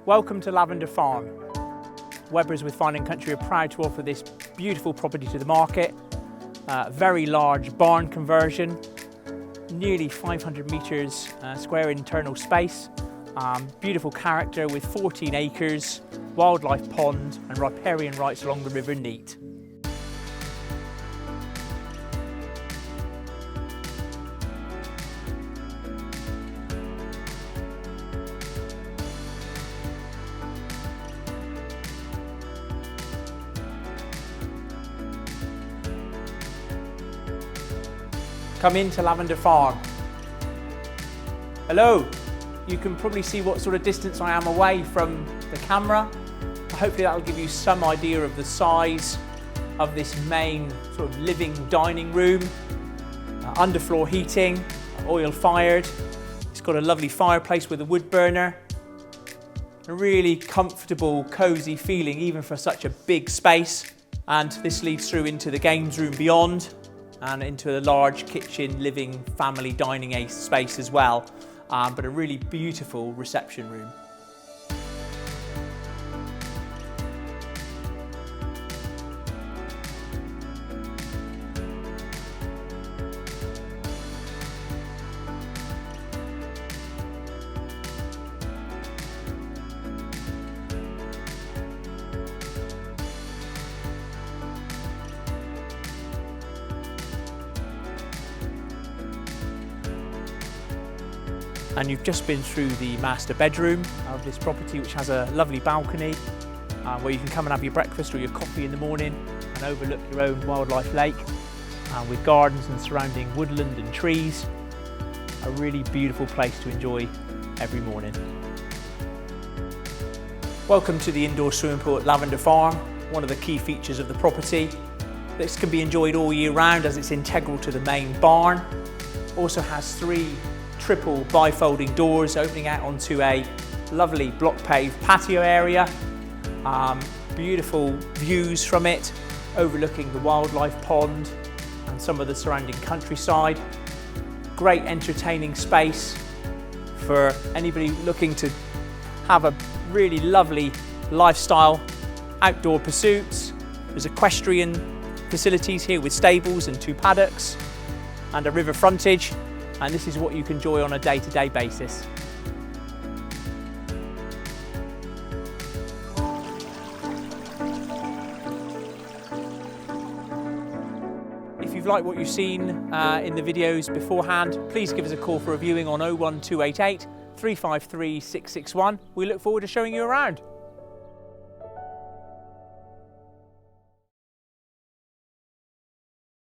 Welcome to Lavender Farm. Webbers with Fine & Country are proud to offer this beautiful property to the market. Very large barn conversion, nearly 500 metres square internal space. Beautiful character with 14 acres, wildlife pond and riparian rights along the River Neet. Come into Lavender Farm. Hello, you can probably see what sort of distance I am away from the camera. Hopefully that'll give you some idea of the size of this main sort of living dining room. Underfloor heating, oil fired. It's got a lovely fireplace with a wood burner. A really comfortable, cosy feeling even for such a big space. And this leads through into the games room beyond, and into a large kitchen, living, family dining space as well, but a really beautiful reception room. And you've just been through the master bedroom of this property, which has a lovely balcony where you can come and have your breakfast or your coffee in the morning and overlook your own wildlife lake with gardens and surrounding woodland and trees. A really beautiful place to enjoy every morning. Welcome to the indoor swimming pool at Lavender Farm, one of the key features of the property. This can be enjoyed all year round as it's integral to the main barn. Also has 3 triple bifolding doors opening out onto a lovely block paved patio area. Beautiful views from it, overlooking the wildlife pond and some of the surrounding countryside. Great entertaining space for anybody looking to have a really lovely lifestyle, outdoor pursuits. There's equestrian facilities here with stables and 2 paddocks and a river frontage. And this is what you can enjoy on a day-to-day basis. If you've liked what you've seen in the videos beforehand, please give us a call for a viewing on 01288 353 661. We look forward to showing you around.